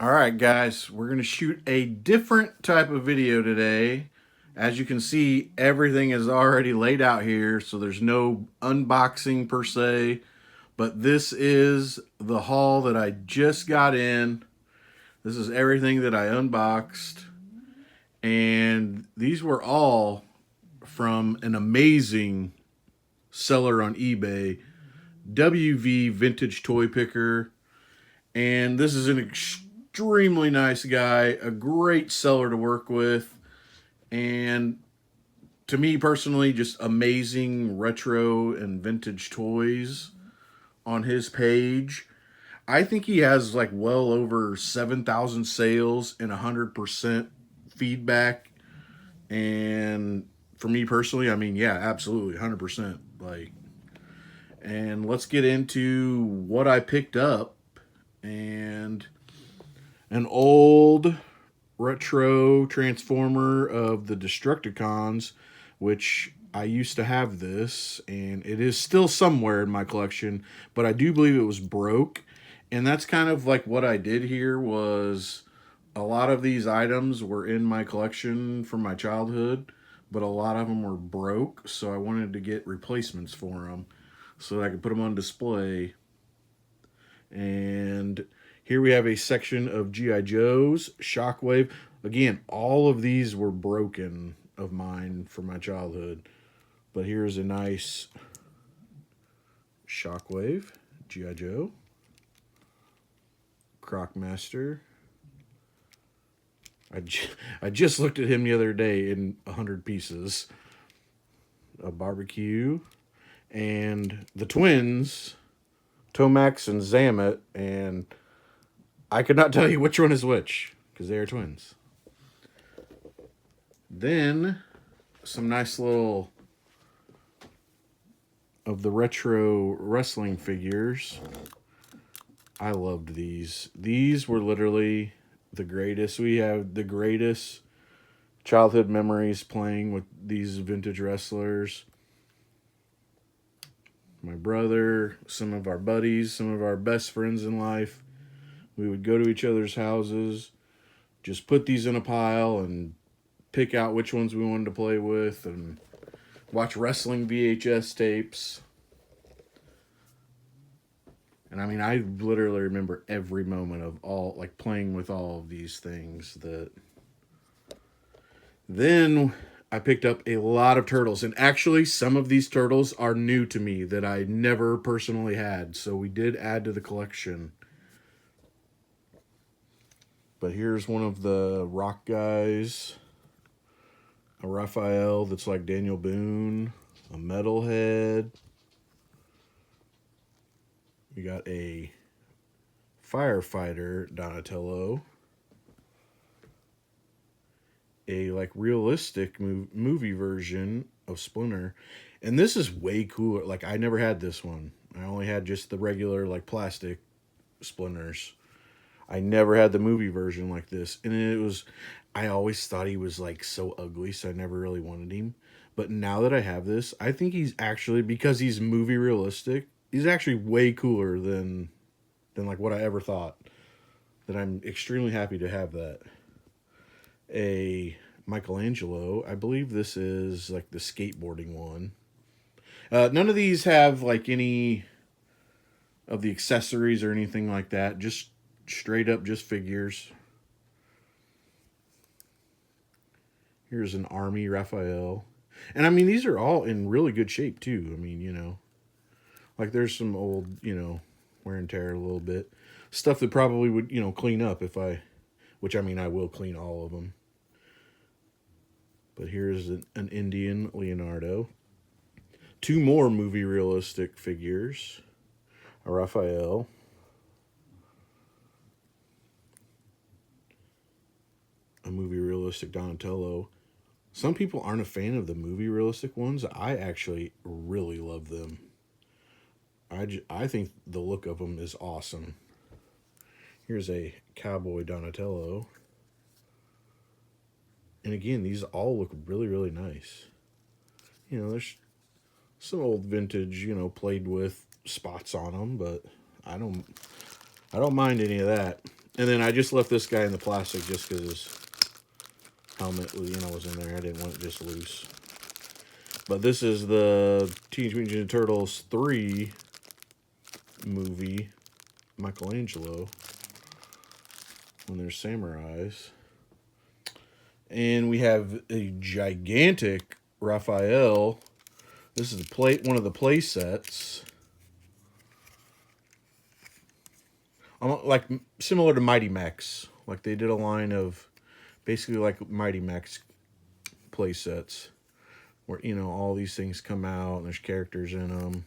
All right, guys, we're going to shoot a different type of video today. As you can see, everything is already laid out here, so there's no unboxing per se. But this is the haul that I just got in. This is everything that I unboxed. And these were all from an amazing seller on eBay, WV Vintage Toy Picker. And this is an extremely nice guy, a great seller to work with, and to me personally, just amazing retro and vintage toys on his page. I think he has like well over 7,000 sales and 100% feedback. And for me personally, I mean, yeah, absolutely 100%. And let's get into what I picked up. And an old retro transformer of the Destructicons, which I used to have this, and it is still somewhere in my collection, but I do believe it was broke. And that's kind of like what I did here. Was a lot of these items were in my collection from my childhood, but a lot of them were broke, so I wanted to get replacements for them so that I could put them on display. And here we have a section of G.I. Joe's, Shockwave. Again, all of these were broken of mine from my childhood. But here's a nice Shockwave, G.I. Joe, Crocmaster. I just looked at him the other day in 100 pieces. A barbecue. And the twins, Tomax and Zamet, and I could not tell you which one is which because they are twins. Then some nice little of the retro wrestling figures. I loved these. These were literally the greatest. We have the greatest childhood memories playing with these vintage wrestlers. My brother, some of our buddies, some of our best friends in life. We would go to each other's houses, just put these in a pile and pick out which ones we wanted to play with and watch wrestling VHS tapes. And I mean, I literally remember every moment of all, like playing with all of these things. Then I picked up a lot of turtles, and actually some of these turtles are new to me that I never personally had, so we did add to the collection. But here's one of the rock guys, a Raphael that's like Daniel Boone, a Metalhead. We got a firefighter Donatello, a like realistic movie version of Splinter, and this is way cooler. Like I never had this one. I only had just the regular like plastic Splinters. I never had the movie version like this, and it was. I always thought he was like so ugly, so I never really wanted him. But now that I have this, I think he's actually, because he's movie realistic, he's actually way cooler than like what I ever thought. That I'm extremely happy to have that. A Michelangelo. I believe this is like the skateboarding one. None of these have like any of the accessories or anything like that. Just straight up just figures. Here's an Army Raphael. And I mean, these are all in really good shape too. I mean, you know, like there's some old, you know, wear and tear a little bit. Stuff that probably would, you know, clean up if I, which I mean, I will clean all of them. But here's an Indian Leonardo. Two more movie realistic figures. A Raphael. A movie realistic Donatello. Some people aren't a fan of the movie realistic ones. I actually really love them. I think the look of them is awesome. Here's a cowboy Donatello. And again, these all look really, really nice. You know, there's some old vintage, you know, played with spots on them, but I don't mind any of that. And then I just left this guy in the plastic just because his helmet, was in there. I didn't want it just loose. But this is the Teenage Mutant Ninja Turtles 3 movie, Michelangelo, when there's samurais. And we have a gigantic Raphael. This is one of the play sets. Like similar to Mighty Max. Like they did a line of basically like Mighty Max play sets where, all these things come out and there's characters in them.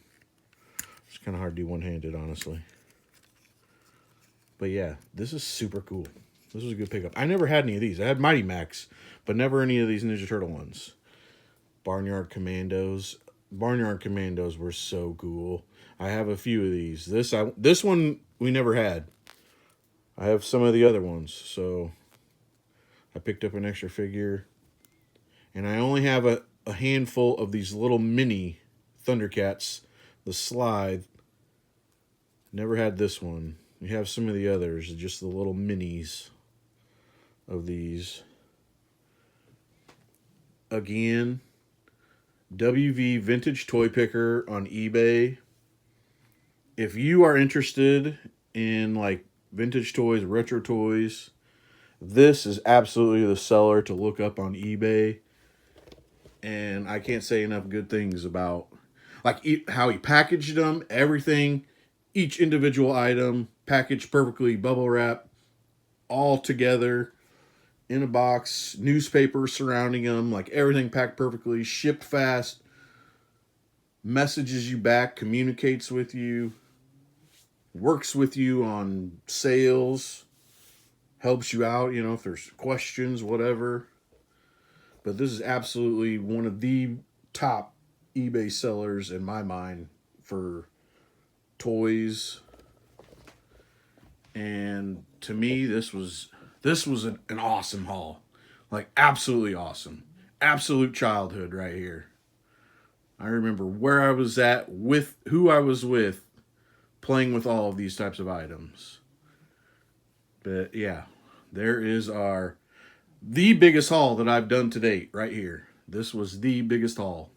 It's kind of hard to do one-handed, honestly. But yeah, this is super cool. This was a good pickup. I never had any of these. I had Mighty Max, but never any of these Ninja Turtle ones. Barnyard Commandos. Barnyard Commandos were so cool. I have a few of these. This one we never had. I have some of the other ones, so I picked up an extra figure. And I only have a handful of these little mini Thundercats, the slide. Never had this one. We have some of the others, just the little minis of these. Again, WV Vintage Toy Picker on eBay. If you are interested in like vintage toys, retro toys, this is absolutely the seller to look up on eBay. And I can't say enough good things about like how he packaged them, everything, each individual item packaged perfectly, bubble wrap, all together in a box, newspaper surrounding them, like everything packed perfectly, shipped fast, messages you back, communicates with you, works with you on sales, helps you out, if there's questions, whatever. But this is absolutely one of the top eBay sellers in my mind for toys. And to me, this was an awesome haul. Like, absolutely awesome. Absolute childhood right here. I remember where I was at, with who I was with, playing with all of these types of items. But yeah, there is the biggest haul that I've done to date right here. This was the biggest haul.